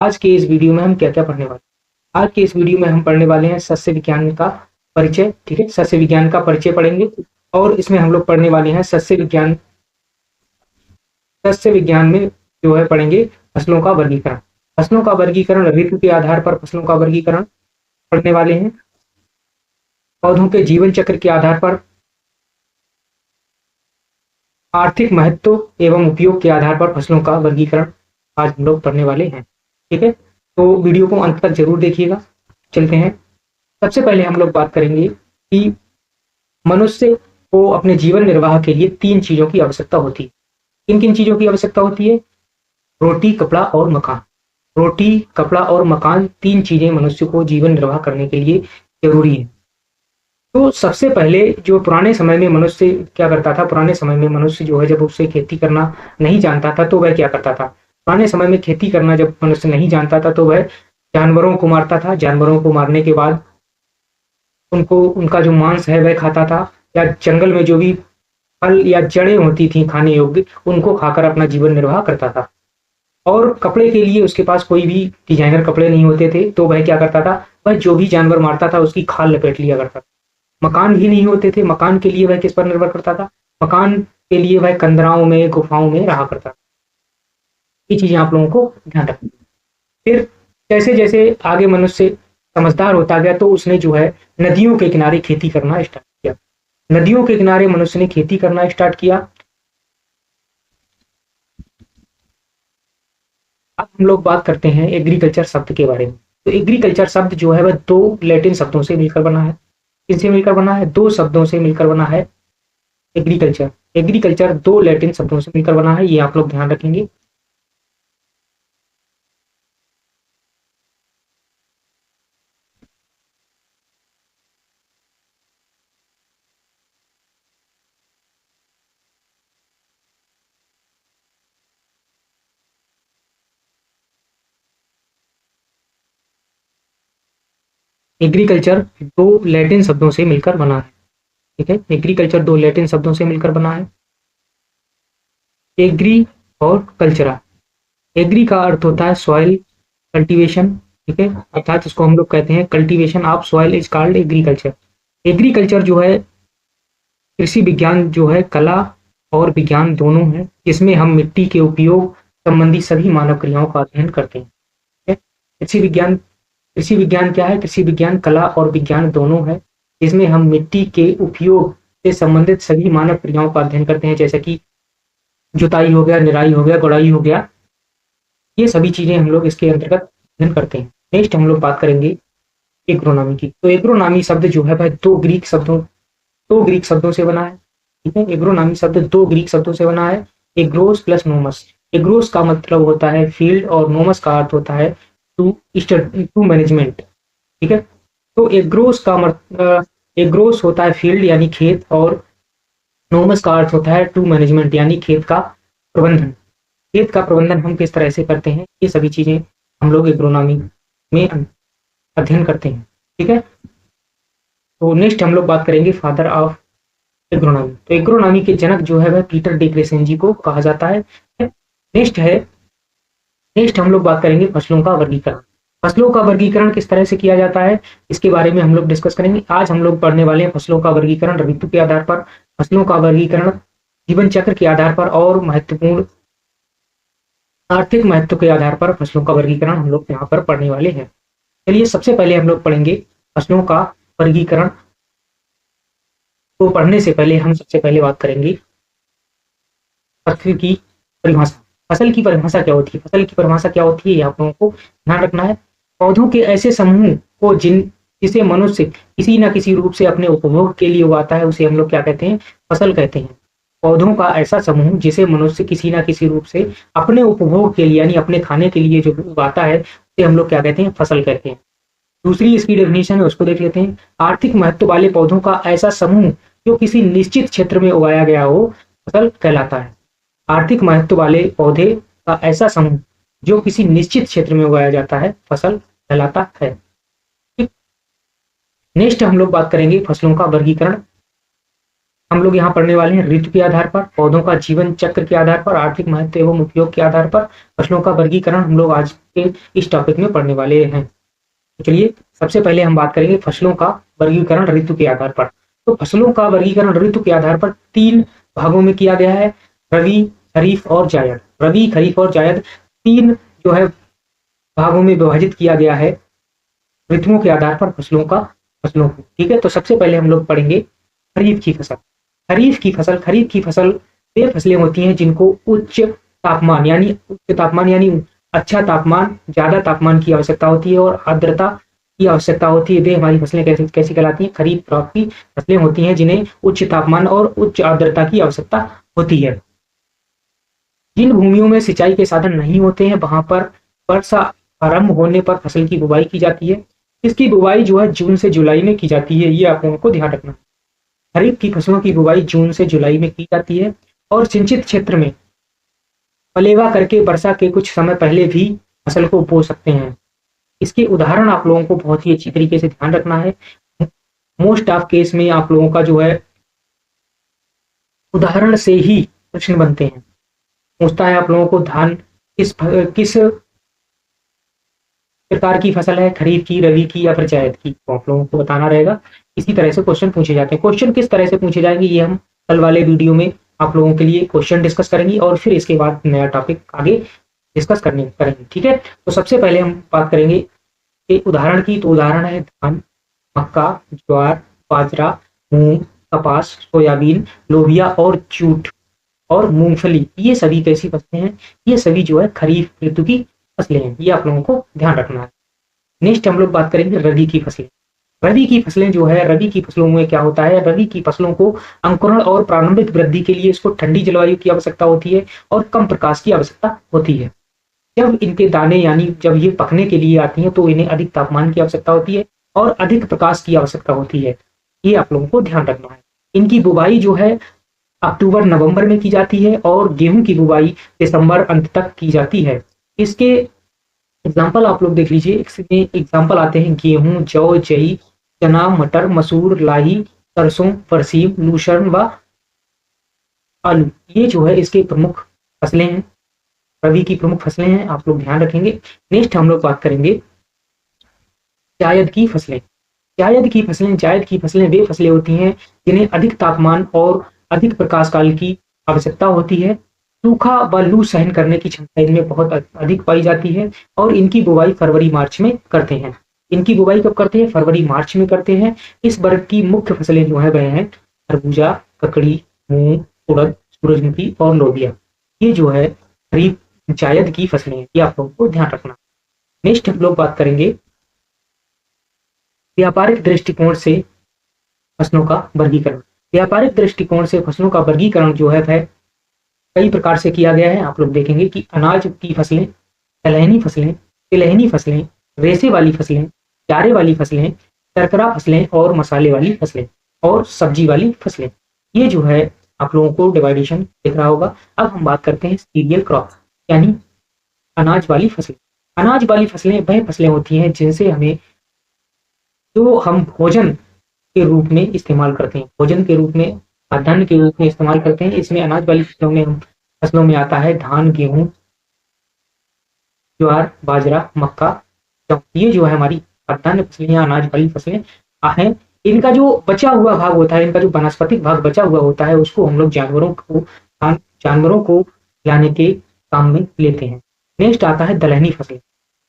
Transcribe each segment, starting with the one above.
आज के इस वीडियो में हम क्या क्या पढ़ने वाले हैं। आज के इस वीडियो में हम पढ़ने वाले हैं सस्य विज्ञान का परिचय। ठीक है, सस्य विज्ञान का परिचय पढ़ेंगे और इसमें हम लोग पढ़ने वाले हैं सस्य विज्ञान में जो है पढ़ेंगे फसलों का वर्गीकरण। फसलों का वर्गीकरण ऋतु के आधार पर फसलों का वर्गीकरण पढ़ने वाले हैं। पौधों के जीवन चक्र के आधार पर आर्थिक महत्व एवं उपयोग के आधार पर फसलों का वर्गीकरण आज हम लोग पढ़ने वाले हैं। ठीक है, तो वीडियो को अंत तक जरूर देखिएगा। चलते हैं। सबसे पहले हम लोग बात करेंगे कि मनुष्य को अपने जीवन निर्वाह के लिए 3 चीजों की आवश्यकता होती है। किन किन चीजों की आवश्यकता होती है? रोटी, कपड़ा और मकान। रोटी, कपड़ा और मकान 3 चीजें मनुष्य को जीवन निर्वाह करने के लिए जरूरी है। तो सबसे पहले जो पुराने समय में मनुष्य क्या करता था, पुराने समय में मनुष्य जो है जब उसे खेती करना नहीं जानता था तो वह क्या करता था, पुराने समय में खेती करना जब मनुष्य नहीं जानता था तो वह जानवरों को मारता था। जानवरों को मारने के बाद उनको उनका जो मांस है वह खाता था, या जंगल में जो भी फल या जड़ें होती थी खाने योग्य उनको खाकर अपना जीवन निर्वाह करता था। और कपड़े के लिए उसके पास कोई भी डिजाइनर कपड़े नहीं होते थे तो वह क्या करता था, वह जो भी जानवर मारता था उसकी खाल लपेट लिया करता था। मकान भी नहीं होते थे, मकान के लिए वह किस पर निर्भर करता था, मकान के लिए वह कंदराओं में गुफाओं में रहा करता था। ये चीजें आप लोगों को ध्यान रखनी। फिर जैसे जैसे आगे मनुष्य समझदार होता गया तो उसने जो है नदियों के किनारे खेती करना स्टार्ट किया। नदियों के किनारे मनुष्य ने खेती करना स्टार्ट किया। अब हम लोग बात करते हैं एग्रीकल्चर शब्द के बारे में। तो एग्रीकल्चर शब्द जो है वह 2 लैटिन शब्दों से मिलकर बना है। किनसे मिलकर बना है? 2 शब्दों से मिलकर बना है एग्रीकल्चर। एग्रीकल्चर 2 लैटिन शब्दों से मिलकर बना है, ये आप लोग ध्यान रखेंगे। एग्रीकल्चर 2 लैटिन शब्दों से मिलकर बना है। ठीक है, एग्रीकल्चर 2 लैटिन शब्दों से मिलकर बना है। एग्री और कल्चरा। एग्री का अर्थ होता है सॉइल कल्टीवेशन। ठीक है, अर्थात इसको हम लोग कहते हैं cultivation of soil is called agriculture. Agriculture जो है कृषि विज्ञान जो है कला और विज्ञान दोनों है, जिसमें हम मिट्टी के उपयोग संबंधी सभी मानव क्रियाओं का अध्ययन करते हैं। ठीक है? कृषि विज्ञान क्या है? कृषि विज्ञान कला और विज्ञान दोनों है, जिसमें हम मिट्टी के उपयोग से संबंधित सभी मानव क्रियाओं का अध्ययन करते हैं, जैसे कि जुताई हो गया, निराई हो गया, गुड़ाई हो गया, ये सभी चीजें हम लोग इसके अंतर्गत अध्ययन करते हैं। नेक्स्ट हम लोग बात करेंगे एग्रोनॉमी की। तो एग्रोनॉमी शब्द जो है वह 2 ग्रीक शब्दों से बना है। ठीक है, एग्रोनॉमी शब्द 2 ग्रीक शब्दों से बना है, एग्रोस प्लस नोमस। एग्रोस का मतलब होता है फील्ड और नोमस का अर्थ होता है टू मैनेजमेंट। ठीक है, तो एग्रोस होता है फील्ड यानी खेत, और नोमस का अर्थ होता है टू मैनेजमेंट यानी खेत का प्रबंधन। खेत का प्रबंधन हम किस तरह से करते हैं, ये सभी चीजें हम लोग एग्रोनॉमी में अध्ययन करते हैं। ठीक है, तो नेक्स्ट हम लोग बात करेंगे फादर ऑफ एग्रोनॉमी। तो एग्रोनॉमी के जनक जो है वह पीटर डी क्रेसेंजी को कहा जाता है। नेक्स्ट हम लोग बात करेंगे फसलों का वर्गीकरण। फसलों का वर्गीकरण किस तरह से किया जाता है इसके बारे में हम लोग डिस्कस करेंगे। आज हम लोग पढ़ने वाले हैं फसलों का वर्गीकरण ऋतु के आधार पर, फसलों का वर्गीकरण जीवन चक्र के आधार पर, और महत्वपूर्ण आर्थिक महत्व के आधार पर फसलों का वर्गीकरण हम लोग यहाँ पर पढ़ने वाले हैं। चलिए, सबसे पहले हम लोग पढ़ेंगे फसलों का वर्गीकरण। तो पढ़ने से पहले हम सबसे पहले बात करेंगे फसल की परिभाषा। फसल की परिभाषा क्या होती है? फसल की परिभाषा क्या होती है ये आप लोगों को ध्यान रखना है। पौधों के ऐसे समूह को जिसे मनुष्य किसी न किसी रूप से अपने उपभोग के लिए उगाता है उसे हम लोग क्या कहते हैं? फसल कहते हैं। पौधों का ऐसा समूह जिसे मनुष्य किसी न किसी रूप से अपने उपभोग के लिए यानी अपने खाने के लिए जो उगाता है उसे हम लोग क्या कहते हैं? फसल कहते हैं। दूसरी इसकी डेफिनेशन है, उसको देख लेते हैं। आर्थिक महत्व वाले पौधों का ऐसा समूह जो किसी निश्चित क्षेत्र में उगाया गया हो फसल कहलाता है। आर्थिक महत्व वाले पौधे का ऐसा समूह जो किसी निश्चित क्षेत्र में उगाया जाता है फसल कहलाता है। नेक्स्ट हम लोग बात करेंगे फसलों का वर्गीकरण। हम लोग यहाँ पढ़ने वाले हैं ऋतु के आधार पर, पौधों का जीवन चक्र के आधार पर, आर्थिक महत्व एवं उपयोग के आधार पर फसलों का वर्गीकरण हम लोग आज के इस टॉपिक में पढ़ने वाले हैं। तो चलिए सबसे पहले हम बात करेंगे फसलों का वर्गीकरण ऋतु के आधार पर। तो फसलों का वर्गीकरण ऋतु के आधार पर 3 भागों में किया गया है, रबी, खरीफ और जायद। रबी, खरीफ और जायद 3 जो है भागों में विभाजित किया गया है ऋतुओं के आधार पर फसलों को। ठीक है, तो सबसे पहले हम लोग पढ़ेंगे खरीफ की फसल। खरीफ की फसल वे फसलें होती हैं जिनको उच्च तापमान यानी अच्छा तापमान, ज्यादा तापमान की आवश्यकता होती है और आर्द्रता की आवश्यकता होती है। वे हमारी फसलें कैसी कहलाती हैं? खरीफ क्रॉप की फसलें होती हैं जिन्हें उच्च तापमान और उच्च आर्द्रता की आवश्यकता होती है। जिन भूमियों में सिंचाई के साधन नहीं होते हैं वहां पर वर्षा आरंभ होने पर फसल की बुवाई की जाती है। इसकी बुवाई जो है जून से जुलाई में की जाती है, ये आप लोगों को ध्यान रखना। खरीफ की फसलों की बुवाई जून से जुलाई में की जाती है और सिंचित क्षेत्र में पलेवा करके वर्षा के कुछ समय पहले भी फसल को बो सकते हैं। इसके उदाहरण आप लोगों को बहुत ही अच्छी तरीके से ध्यान रखना है। मोस्ट ऑफ केस में आप लोगों का जो है उदाहरण से ही प्रश्न बनते हैं। पूछता है आप लोगों को धान किस प्रकार की फसल है, खरीफ की, रबी की या फिर जायद की, तो आप लोगों को बताना रहेगा। इसी तरह से क्वेश्चन पूछे जाते हैं। क्वेश्चन किस तरह से पूछे जाएंगे ये हम कल वाले वीडियो में आप लोगों के लिए क्वेश्चन डिस्कस करेंगे और फिर इसके बाद नया टॉपिक आगे डिस्कस करेंगे। ठीक है, तो सबसे पहले हम बात करेंगे एक उदाहरण की। तो उदाहरण है धान, मक्का, ज्वार, बाजरा, मूंग, कपास, सोयाबीन, लोबिया और जूट और मूंगफली। ये सभी कैसी फसलें हैं? ये सभी जो है खरीफ ऋतु की फसलें हैं, ये आप लोगों को ध्यान रखना है। नेक्स्ट हम लोग बात करेंगे रबी की फसलें। रबी की फसलें जो है, रबी की फसलों में क्या होता है? रबी की फसलों को अंकुरण और प्रारंभिक वृद्धि के लिए इसको ठंडी जलवायु की आवश्यकता होती है और कम प्रकाश की आवश्यकता होती है। जब इनके दाने यानी जब ये पकने के लिए आती हैं तो इन्हें अधिक तापमान की आवश्यकता होती है और अधिक प्रकाश की आवश्यकता होती है, ये आप लोगों को ध्यान रखना है। इनकी बुवाई जो है अक्टूबर नवंबर में की जाती है और गेहूं की बुवाई दिसंबर अंत तक की जाती है। इसके एग्जाम्पल आप लोग देख लीजिए। इसमें एग्जाम्पल आते हैं गेहूं, जौ, जई, चना, मटर, मसूर, लाही, सरसों, बरसीम, लूसर्न व आलू। ये जो है इसके प्रमुख फसलें हैं, रबी की प्रमुख फसलें हैं, आप लोग ध्यान रखेंगे। नेक्स्ट हम लोग बात करेंगे जायद की फसलें। जायद की फसलें वे फसलें होती हैं जिन्हें अधिक तापमान और अधिक प्रकाश काल की आवश्यकता होती है। सूखा व लू सहन करने की क्षमता इनमें बहुत अधिक पाई जाती है और इनकी बुवाई फरवरी मार्च में करते हैं। इनकी बुवाई कब करते हैं? फरवरी मार्च में करते हैं। इस वर्ग की मुख्य फसलें जो है वह हैं खरबूजा, ककड़ी, मूंग, उड़द, सूरजमुखी और लोबिया। ये जो है खरीफ जायद की फसलें हैं, ये आप लोगों को ध्यान रखना। नेक्स्ट हम लोग बात करेंगे व्यापारिक दृष्टिकोण से फसलों का वर्गीकरण। व्यापारिक दृष्टिकोण से फसलों का वर्गीकरण जो है वह कई प्रकार से किया गया है। आप लोग देखेंगे कि अनाज की फसलें, तिलहनी फसलें, रेशे वाली फसलें, चारे वाली फसलें, शर्करा फसलें और मसाले वाली फसलें और सब्जी वाली फसलें। ये जो है आप लोगों को डिवाइडेशन दिख रहा होगा। अब हम बात करते हैं सीरियल क्रॉप यानी अनाज वाली फसलें। अनाज वाली फसलें वह फसलें होती हैं जिनसे हमें जो हम भोजन के रूप में इस्तेमाल करते हैं, भोजन के रूप में, खाद्यान्न के रूप में इस्तेमाल करते हैं। इसमें अनाज वाली फसलों में आता है धान, गेहूं, ज्वार, बाजरा, मक्का, जौ। ये जो है हमारी खाद्यान्न फसलें या अनाज वाली फसलें हैं। इनका जो बचा हुआ भाग होता है, इनका जो वनस्पतिक भाग बचा हुआ होता है, उसको हम लोग जानवरों को खिलाने के काम में लेते हैं। नेक्स्ट आता है दलहनी फसलें।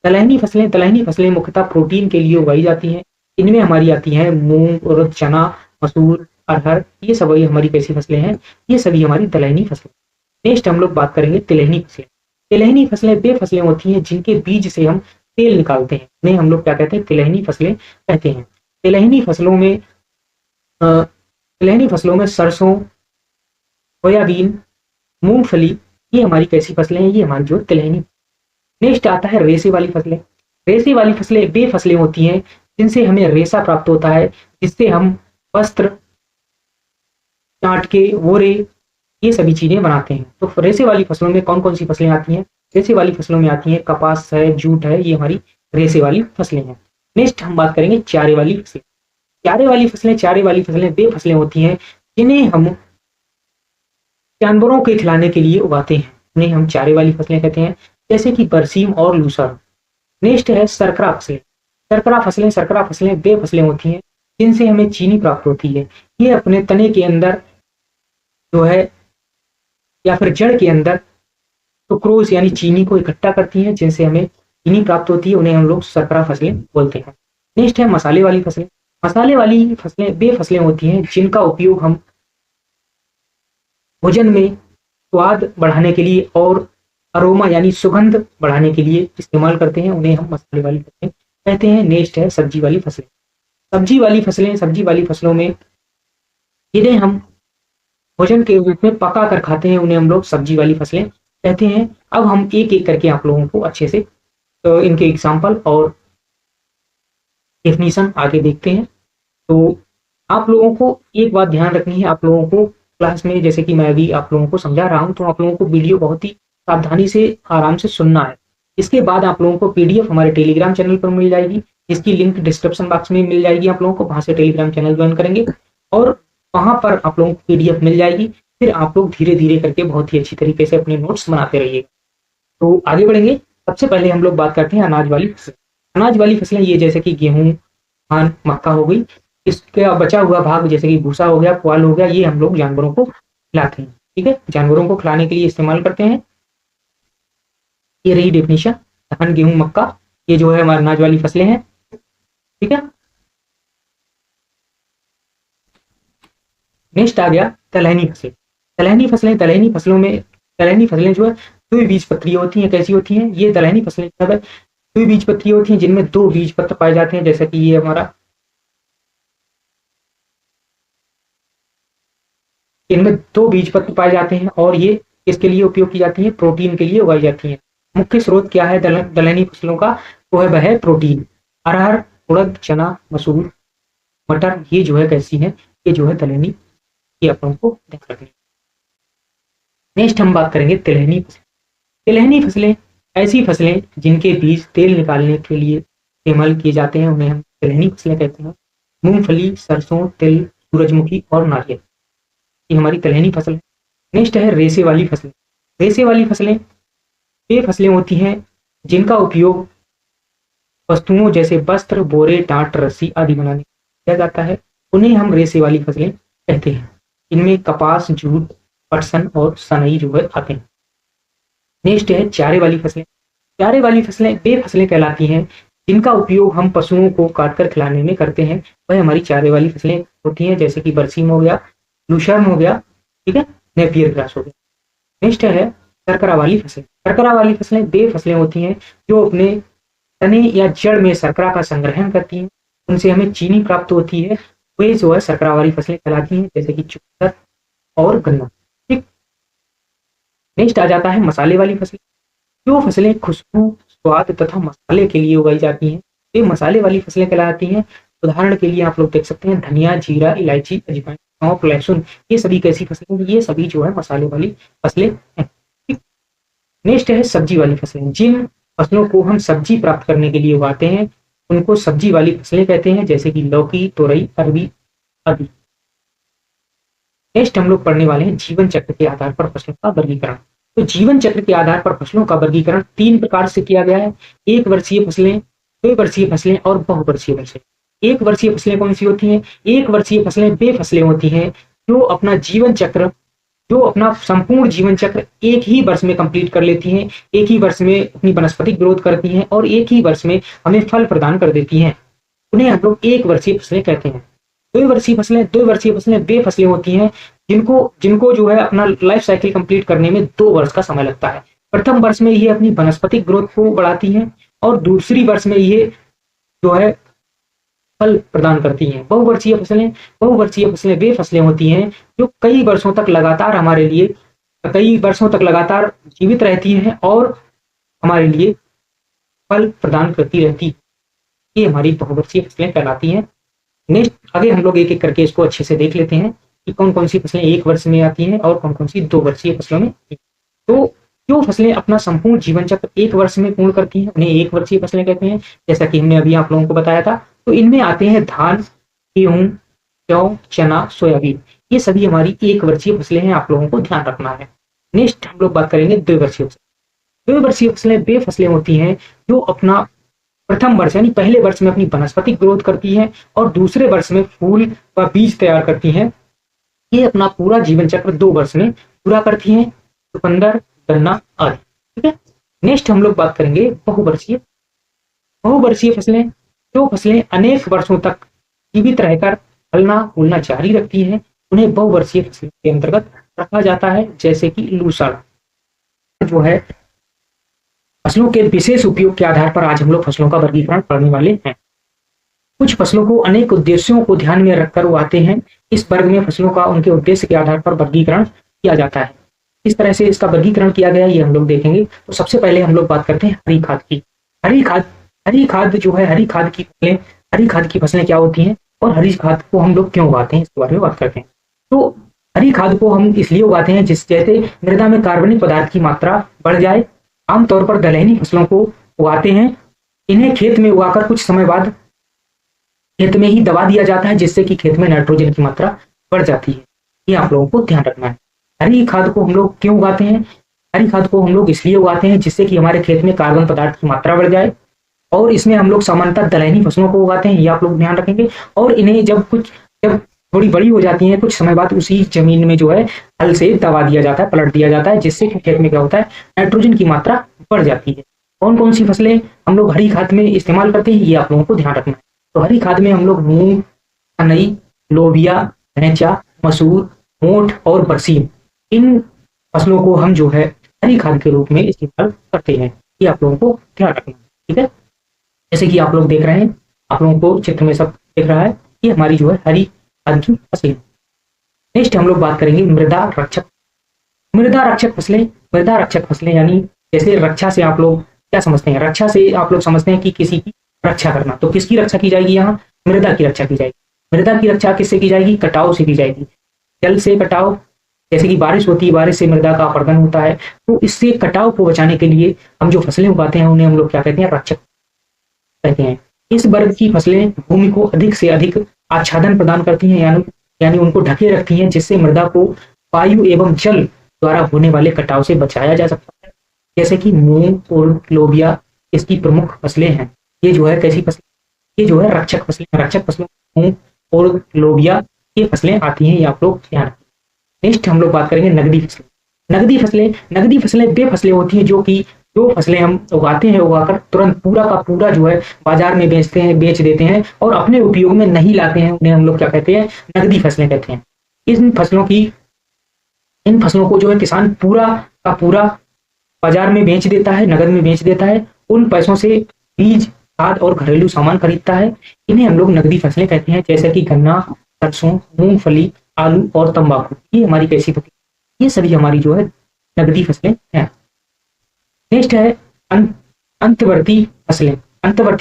दलहनी फसलें मुख्यतः प्रोटीन के लिए उगाई जाती हैं। इनमें हमारी आती हैं मूंग, उड़द, चना, मसूर, अरहर। ये सभी हमारी कैसी फसलें हैं? ये सभी हमारी दलहनी फसलें। नेक्स्ट हम लोग बात करेंगे तिलहनी फसलें। तिलहनी फसलें वे फसलें होती हैं जिनके बीज से हम तेल निकालते हैं, उन्हें हम लोग क्या कहते हैं? तिलहनी फसलें कहते हैं। तिलहनी फसलों में सरसों, सोयाबीन, मूंगफली, ये हमारी कैसी फसलें हैं? ये हमारी जो तिलहनी। नेक्स्ट आता है रेशे वाली फसलें। रेशे वाली फसलें वे फसलें होती हैं जिनसे हमें रेशा प्राप्त होता है, जिससे हम वस्त्र, चाट के बोरे, ये सभी चीजें बनाते हैं। तो रेशे वाली फसलों में कौन कौन सी फसलें आती हैं? रेशे वाली फसलों में आती हैं कपास है, जूट है, ये हमारी रेशे वाली फसलें हैं। नेक्स्ट हम बात करेंगे चारे वाली फसलें। चारे वाली फसलें वे फसलें होती हैं जिन्हें हम जानवरों के खिलाने के लिए उगाते हैं, उन्हें हम चारे वाली फसलें कहते हैं, जैसे कि बरसीम और लूसर। नेक्स्ट है सरकरा फसलें। सरकरा फसलें वे फसलें होती हैं जिनसे हमें चीनी प्राप्त होती है। ये अपने तने के अंदर जो है या फिर जड़ के अंदर सुक्रोज यानी चीनी को इकट्ठा करती हैं, जिनसे हमें चीनी प्राप्त होती है, उन्हें हम लोग सरकरा फसलें बोलते हैं। नेक्स्ट है मसाले वाली फसलें। मसाले वाली फसलें वे फसलें होती हैं जिनका उपयोग हम भोजन में स्वाद बढ़ाने के लिए और अरोमा यानी सुगंध बढ़ाने के लिए इस्तेमाल करते हैं, उन्हें हम मसाले वाली फसलें कहते हैं। नेक्स्ट है सब्जी वाली फसलें। सब्जी वाली फसलों में जिन्हें हम भोजन के रूप में पका कर खाते हैं, उन्हें हम लोग सब्जी वाली फसलें कहते हैं। अब हम एक एक करके आप लोगों को अच्छे से इनके एग्जाम्पल और डेफिनेशन आगे देखते हैं। तो आप लोगों को एक बात ध्यान रखनी है, आप लोगों को क्लास में जैसे कि मैं अभी आप लोगों को समझा रहा हूं, तो आप लोगों को वीडियो बहुत ही सावधानी से आराम से सुनना है। इसके बाद आप लोगों को पीडीएफ हमारे टेलीग्राम चैनल पर मिल जाएगी, इसकी लिंक डिस्क्रिप्शन बॉक्स में मिल जाएगी। आप लोगों को वहां से टेलीग्राम चैनल ज्वाइन करेंगे और वहां पर आप लोगों को पीडीएफ मिल जाएगी। फिर आप लोग धीरे धीरे करके बहुत ही अच्छी तरीके से अपने नोट्स बनाते रहिए। तो आगे बढ़ेंगे। सबसे पहले हम लोग बात करते हैं अनाज वाली फसलें। अनाज वाली फसलें ये जैसे कि गेहूं, धान, मक्का हो गई, इसका बचा हुआ भाग जैसे कि भूसा हो गया, पुआल हो गया, ये हम लोग जानवरों को खिलाते हैं। ठीक है, जानवरों को खिलाने के लिए इस्तेमाल करते हैं। ये रही डेफिनेशन, धान, गेहूं, मक्का, ये जो है हमारे अनाज वाली फसलें हैं। ठीक है, नेक्स्ट आ गया दलहनी फसलें। दलहनी फसलें जो है द्विबीजपत्रीय होती हैं। कैसी होती हैं ये दलहनी फसलें? द्विबीजपत्रीय होती हैं, जिनमें 2 बीज पत्र पाए जाते हैं, जैसे कि ये हमारा इनमें 2 बीज पत्र पाए जाते हैं और ये किसके लिए उपयोग की जाती है? प्रोटीन के लिए उगाई जाती हैं। मुख्य स्रोत क्या है दलहनी फसलों का? तो है वह प्रोटीन। अरहर, उड़द, चना, मसूर, मटर, ये जो है कैसी है? ये जो है दलहनी, ये अपन को ध्यान रखनी। नेक्स्ट हम बात करेंगे तिलहनी फसलें। तिलहनी फसलें ऐसी फसलें जिनके बीज तेल निकालने के लिए इस्तेमाल किए जाते हैं, उन्हें हम तिलहनी फसलें कहते हैं। मूंगफली, सरसों, तिल, सूरजमुखी और नारियल, ये हमारी तिलहनी फसल है। नेक्स्ट है रेशे वाली फसलें। रेशे वाली फसलें वे फसलें होती हैं जिनका उपयोग वस्तुओं जैसे वस्त्र, बोरे, टाट, रस्सी आदि बनाने किया जाता है, उन्हें हम रेशे वाली फसलें कहते हैं। इनमें कपास, जूट, पटसन और सनई जो है आते हैं। नेक्स्ट है चारे वाली फसलें। चारे वाली फसलें वे फसलें कहलाती हैं जिनका उपयोग हम पशुओं को काटकर खिलाने में करते हैं, वह हमारी चारे वाली फसलें होती हैं, जैसे कि बरसीम हो गया, लूशर्न हो गया, ठीक है, नेपियर ग्रास हो गया। नेक्स्ट है शर्करा वाली फसलें। शर्करा वाली फसलें वे फसलें होती हैं जो अपने तने या जड़ में शर्करा का संग्रहण करती हैं, उनसे हमें चीनी प्राप्त होती है, वे जो है शर्करा वाली फसलें कहलाती हैं, जैसे कि चुकंदर और गन्ना। ठीक, नेक्स्ट आ जाता है मसाले वाली फसलें। जो फसलें खुशबू, स्वाद तथा मसाले के लिए उगाई जाती हैं, वे मसाले वाली फसलें कहलाती हैं। उदाहरण के लिए आप लोग देख सकते हैं धनिया, जीरा, इलायची, अजवाइन, सौंफ, लहसुन, ये सभी कैसी फसलें हैं? ये सभी जो है मसाले वाली फसलें हैं। नेक्स्ट है सब्जी वाली फसलें। जिन फसलों को हम सब्जी प्राप्त करने के लिए उगाते हैं, उनको सब्जी वाली फसलें कहते हैं, जैसे कि लौकी, तोरई, अरबी आदि। नेक्स्ट हम लोग पढ़ने वाले हैं जीवन चक्र के आधार पर फसलों का वर्गीकरण। तो जीवन चक्र के आधार पर फसलों का वर्गीकरण 3 प्रकार से किया गया है। 1 वर्षीय फसलें, 2 वर्षीय फसलें और बहुवर्षीय फसलें। 1 वर्षीय फसलें कौन सी होती हैं? 1 वर्षीय फसलें वे फसलें होती हैं जो अपना जीवन चक्र, जो अपना संपूर्ण जीवन चक्र एक ही वर्ष में कंप्लीट कर लेती हैं, एक ही वर्ष में अपनी वनस्पतिक ग्रोथ करती हैं और एक ही वर्ष में हमें फल प्रदान कर देती हैं। उन्हें हम लोग 1 वर्षीय फसलें कहते हैं। 2 वर्षीय फसलें वे फसलें होती हैं जिनको जो है अपना लाइफ साइकिल कंप्लीट करने में 2 वर्ष का समय लगता है। प्रथम वर्ष में ये अपनी वनस्पतिक ग्रोथ को बढ़ाती हैं और दूसरी वर्ष में ये जो है फल प्रदान करती हैं। बहुवर्षीय फसलें वे फसलें होती हैं जो कई वर्षों तक लगातार जीवित रहती हैं और हमारे लिए फल प्रदान करती रहती है। ये हमारी बहुवर्षीय फसलें कहलाती हैं। नेक्स्ट आगे हम लोग एक एक करके इसको अच्छे से देख लेते हैं कि कौन कौन सी फसलें 1 वर्ष में आती हैं और कौन कौन सी 2 वर्षीय फसलों में। तो जो फसलें अपना संपूर्ण जीवन चक्र 1 वर्ष में पूर्ण करती हैं, उन्हें 1 वर्षीय फसलें कहते हैं, जैसा कि हमने अभी आप लोगों को बताया था। तो इनमें आते हैं धान, गेहूं, जौ, चना, सोयाबीन, ये सभी हमारी एक वर्षीय फसलें हैं, आप लोगों को ध्यान रखना है। नेक्स्ट हम लोग बात करेंगे द्विवर्षीय फसलें। द्विवर्षीय फसलें वे फसलें होती हैं जो अपना प्रथम वर्ष यानी पहले वर्ष में अपनी वनस्पतिक ग्रोथ करती हैं और दूसरे वर्ष में फूल व बीज तैयार करती हैं। ये अपना पूरा जीवन चक्र 2 वर्ष में पूरा करती हैं, चुकंदर, गन्ना आदि। ठीक है। नेक्स्ट हम लोग बात करेंगे बहुवर्षीय। बहुवर्षीय फसलें, जो फसलें अनेक वर्षों तक जीवित रहकर फलना फूलना जारी रखती हैं, उन्हें बहुवर्षीय फसलों के अंतर्गत रखा जाता है। जैसे कि लूसड़ जो है, फसलों के विशेष उपयोग के आधार पर आज हम लोग फसलों का वर्गीकरण पढ़ने वाले हैं। कुछ फसलों को अनेक उद्देश्यों को ध्यान में रखकर उगाते हैं। इस वर्ग में फसलों का उनके उद्देश्य के आधार पर वर्गीकरण किया जाता है। इस तरह से इसका वर्गीकरण किया गया ये हम लोग देखेंगे। तो सबसे पहले हम लोग बात करते हैं हरी खाद की। हरी खाद जो है, हरी खाद की फसलें क्या होती हैं और हरी खाद को हम लोग क्यों उगाते हैं, इसके बारे में बात करते हैं। तो हरी खाद को हम इसलिए उगाते हैं जैसे मृदा में कार्बनिक पदार्थ की मात्रा बढ़ जाए। आमतौर पर दलहनी फसलों को उगाते हैं। इन्हें खेत में उगाकर कुछ समय बाद खेत में ही दबा दिया जाता है, जिससे कि खेत में नाइट्रोजन की मात्रा बढ़ जाती है। ये आप लोगों को ध्यान रखना है। हरी खाद को हम लोग क्यों उगाते हैं? हरी खाद को हम लोग इसलिए उगाते हैं जिससे कि हमारे खेत में कार्बन पदार्थ की मात्रा बढ़ जाए। और इसमें हम लोग सामान्यतः दलहनी फसलों को उगाते हैं, ये आप लोग ध्यान रखेंगे। और इन्हें जब थोड़ी बड़ी हो जाती हैं, कुछ समय बाद उसी जमीन में जो है हल से दबा दिया जाता है, पलट दिया जाता है, जिससे कि खेत में क्या होता है, नाइट्रोजन की मात्रा बढ़ जाती है। कौन कौन सी फसलें हम लोग हरी खाद में इस्तेमाल करते हैं, ये आप लोगों को ध्यान रखना है। तो हरी खाद में हम लोग मूंग, सनई, लोबिया, धैंचा, मसूर, मोठ और बरसीम, इन फसलों को हम जो है हरी खाद के रूप में इस्तेमाल करते हैं। ये आप लोगों को ध्यान रखना है। ठीक है। जैसे कि आप लोग देख रहे हैं, आप लोगों को चित्र में सब दिख रहा है, ये हमारी जो है हरी खाद की फसलें। नेक्स्ट हम लोग बात करेंगे मृदा रक्षक। मृदा रक्षक फसलें यानी जैसे रक्षा से आप लोग क्या समझते हैं? रक्षा से आप लोग समझते हैं कि किसी की रक्षा करना। तो किसकी रक्षा की जाएगी? यहाँ मृदा की रक्षा की जाएगी। मृदा की रक्षा किससे की जाएगी? कटाव से की जाएगी। जल से कटाव, जैसे कि बारिश होती है, बारिश से मृदा का अपरदन होता है। तो इससे कटाव को बचाने के लिए हम जो फसलें उगाते हैं उन्हें हम लोग क्या कहते हैं? रक्षक कहते हैं। इस वर्ग की फसलें भूमि को अधिक से अधिक आच्छादन प्रदान करती हैं, यानी उनको ढके रखती हैं, जिससे मृदा को वायु एवं जल द्वारा होने वाले कटाव से बचाया जा सकता है। जैसे कि मूंग और लोबिया इसकी प्रमुख फसलें हैं। ये जो है कैसी फसलें? ये जो है रक्षक फसलें मूंग और लोबिया ये फसलें आती हैं, ये आप लोग ध्यान रखें। नेक्स्ट हम लोग बात करेंगे नगदी फसलें वे फसलें होती हैं जो फसलें हम उगाते हैं, उगाकर तुरंत पूरा का पूरा जो है बाजार में बेच देते हैं और अपने उपयोग में नहीं लाते हैं, उन्हें हम लोग क्या कहते हैं? नगदी फसलें कहते हैं। इन फसलों को जो है किसान पूरा का पूरा बाजार में बेच देता है, नगद में बेच देता है। उन पैसों से बीज, खाद और घरेलू सामान खरीदता है। इन्हें हम लोग नगदी फसलें कहते हैं। जैसे कि गन्ना, सरसों, मूंगफली, आलू और तंबाकू, ये हमारी कैसी होती है? ये सभी हमारी जो है नगदी फसलें हैं। नेक्स्ट है अंतवर्ती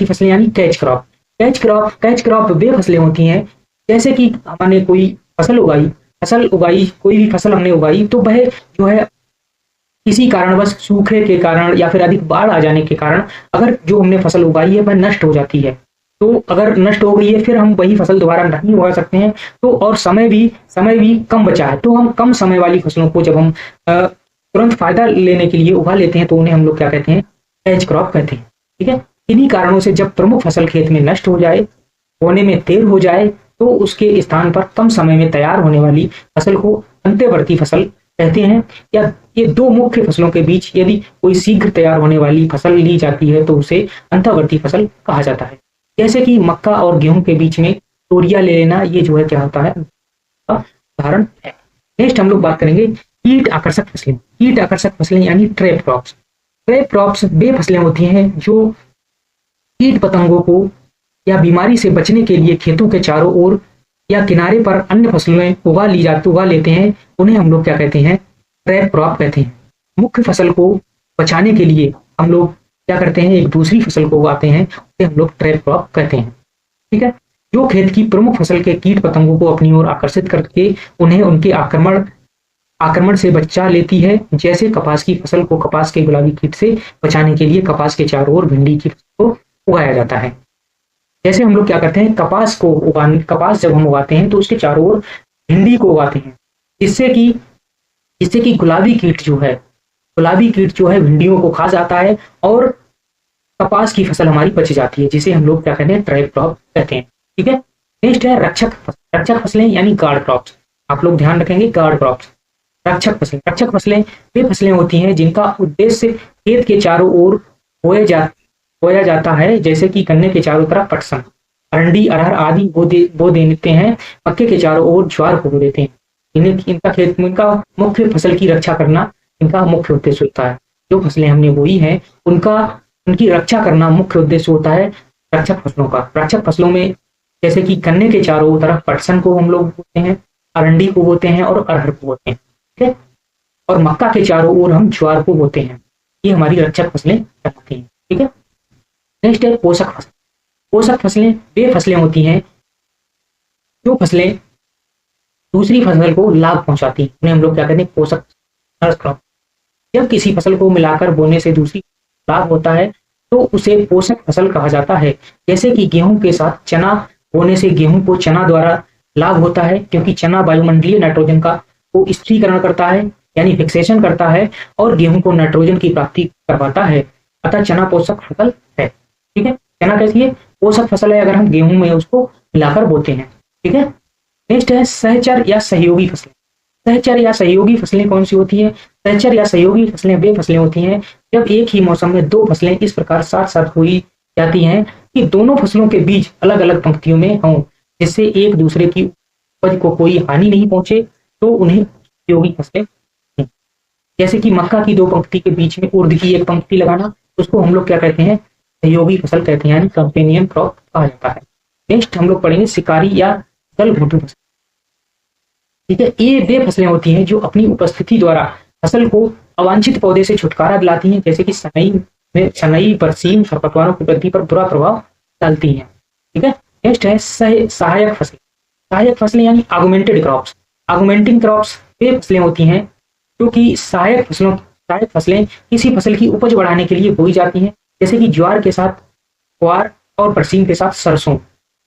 फसलें यानी कैच क्रॉप वे फसलें होती हैं जैसे कि हमने कोई फसल उगाई, कोई भी फसल हमने उगाई, तो वह जो है किसी कारणवश सूखे के कारण या फिर अधिक बाढ़ आ जाने के कारण अगर जो हमने फसल उगाई है वह नष्ट हो जाती है। तो अगर नष्ट हो गई है फिर हम वही फसल दोबारा नहीं उगा सकते हैं। तो और समय भी कम बचा है, तो हम कम समय वाली फसलों को जब हम तुरंत फायदा लेने के लिए उगा लेते हैं तो उन्हें हम लोग क्या कहते हैं? कैच क्रॉप कहते हैं। ठीक है। इन्हीं कारणों से जब प्रमुख फसल खेत में नष्ट हो जाए, होने में देर हो जाए, तो उसके स्थान पर कम समय में तैयार होने वाली फसल को अंत्यवर्ती फसल कहते हैं। या ये दो मुख्य फसलों के बीच यदि कोई शीघ्र तैयार होने वाली फसल ली जाती है तो उसे अंत्यवर्ती फसल कहा जाता है। जैसे कि मक्का और गेहूं के बीच में तोरिया ले लेना, ये जो है क्या होता है? उदाहरण है। नेक्स्ट हम लोग बात करेंगे कीट आकर्षक फसलें यानी ट्रैप क्रॉप्स वे फसलें होती हैं जो कीट पतंगों को या बीमारी से बचने के लिए खेतों के चारों ओर या किनारे पर अन्य फसलें उगा लेते हैं। उन्हें हम लोग क्या कहते हैं? ट्रैप क्रॉप कहते हैं। मुख्य फसल को बचाने के लिए हम लोग क्या करते हैं? एक दूसरी फसल को उगाते हैं, उसे हम लोग ट्रैप क्रॉप कहते हैं। ठीक है। जो खेत की प्रमुख फसल के कीट पतंगों को अपनी ओर आकर्षित करके उन्हें उनके आक्रमण से बचा लेती है। जैसे कपास की फसल को कपास के गुलाबी कीट से बचाने के लिए कपास के चारों ओर भिंडी की फसल को उगाया जाता है। जैसे हम लोग क्या करते हैं, कपास जब हम उगाते हैं तो उसके चारों ओर भिंडी को उगाते हैं, जिससे कि गुलाबी कीट जो है भिंडियों को खा जाता है और कपास की फसल हमारी बच जाती है, जिसे हम लोग क्या कहते हैं, ट्रैप क्रॉप कहते हैं। ठीक है। नेक्स्ट है रक्षक फसलें यानी गार्ड क्रॉप्स। आप लोग ध्यान रखेंगे, गार्ड क्रॉप्स, रक्षक फसलें वे फसलें होती हैं जिनका उद्देश्य खेत के चारों ओर बोया जाता है, जैसे कि गन्ने के चारों तरफ पटसन, अरंडी, अरहर आदि बो देते हैं। मक्के के चारों ओर ज्वार को बो देते हैं। इनका मुख्य फसल की रक्षा करना इनका मुख्य उद्देश्य होता है। जो फसलें हमने बोई हैं उनकी रक्षा करना मुख्य उद्देश्य होता है रक्षक फसलों का। रक्षक फसलों में जैसे कि गन्ने के चारों तरफ पटसन को हम लोग बोते हैं, अरंडी को बोते हैं और अरहर को बोते हैं। ठीक है। और मक्का के चारों ओर हम ज्वार को बोते हैं। ये हमारी रक्षक फसलें कहलाती हैं। ठीक है। नेक्स्ट है पोषक फसलें वे फसलें होती हैं जो फसलें दूसरी फसल को लाभ पहुंचाती हैं, उन्हें हम लोग क्या कहते हैं, पोषक क्रॉप। जब किसी फसल को मिलाकर बोने से दूसरी लाभ होता है तो उसे पोषक फसल कहा जाता है। जैसे कि गेहूं के साथ चना बोने से गेहूं को चना द्वारा लाभ होता है, क्योंकि चना वायुमंडलीय नाइट्रोजन का को स्थिरीकरण करता है यानी फिक्सेशन करता है और गेहूं को नाइट्रोजन की प्राप्ति करवाता है। अतः चना पोषक फसल है। ठीक है। चना कैसी है, पोषक फसल है, अगर हम गेहूं में उसको मिलाकर बोते हैं। ठीक है। नेक्स्ट है सहचर या सहयोगी फसलें। सहचर या सहयोगी फसलें कौन सी होती है? सहचर या सहयोगी फसलें वे फसलें होती हैं जब एक ही मौसम में दो फसलें इस प्रकार साथ साथ हुई जाती हैं कि दोनों फसलों के बीज अलग अलग पंक्तियों में हों, जिससे एक दूसरे की उपज को कोई हानि नहीं पहुंचे, तो उन्हें सहयोगी फसलें। जैसे कि मक्का की दो पंक्ति के बीच में उर्द की एक पंक्ति लगाना, उसको हम लोग क्या कहते हैं, सहयोगी फसल कहते हैं, यानी कंपेनियन क्रॉप कहा जाता है। नेक्स्ट हम लोग पढ़ेंगे शिकारी या जलघोटू फसल। ठीक है। ये वे फसलें होती हैं जो अपनी उपस्थिति द्वारा फसल को अवांछित पौधे से छुटकारा दिलाती हैं, जैसे कि सनई बरसीम खरपतवारों की वृद्धि पर बुरा प्रभाव डालती हैं। ठीक है। नेक्स्ट है सहायक फसलें। सहायक फसलें यानी आगुमेंटेड क्रॉप्स। आगुमेंटिंग क्रॉप्स वे फसलें होती हैं जो कि सहायक फसलें किसी फसल की उपज बढ़ाने के लिए बोई जाती हैं, जैसे कि ज्वार के साथ ग्वार और बरसीम के साथ सरसों।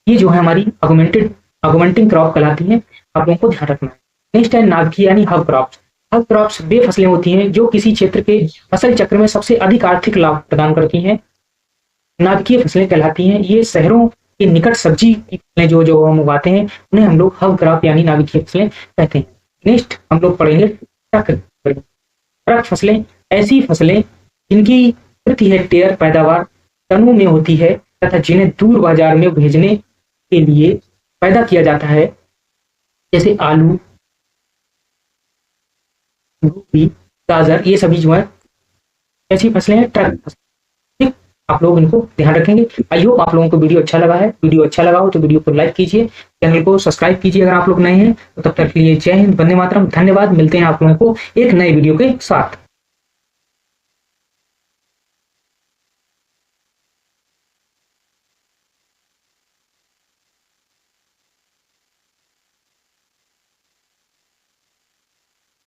ये जो है हमारी आगुमेंटिंग क्रॉप कहलाती है। आप लोगों को ध्यान रखना है। नेक्स्ट है नाभिकीय यानी हब क्रॉप्स। हब क्रॉप्स वे फसलें होती हैं जो किसी क्षेत्र के फसल चक्र में सबसे अधिक आर्थिक लाभ प्रदान करती हैं, नाभिकीय फसलें कहलाती हैं। ये शहरों के निकट सब्जी की फसलें जो हम उगाते हैं उन्हें हम लोग हब क्रॉप यानी नाभिकीय फसलें कहते हैं। नेक्स्ट हम लोग पढ़ेंगे ट्रक फसलें। ऐसी फसलें जिनकी प्रति हेक्टेयर पैदावार टनों में होती है तथा जिन्हें दूर बाजार में भेजने के लिए पैदा किया जाता है, जैसे आलू, गोभी, गाजर, ये सभी जो है ऐसी फसलें हैं ट्रक फसलें। ठीक, आप लोग इनको ध्यान रखेंगे। आई होप आप लोगों को वीडियो अच्छा लगा है। वीडियो अच्छा लगा हो तो वीडियो को लाइक कीजिए, चैनल को सब्सक्राइब कीजिए अगर आप लोग नए हैं। तो तब तक के लिए जय हिंद, वंदे मातरम, धन्यवाद। मिलते हैं आप लोगों को एक नए वीडियो के साथ।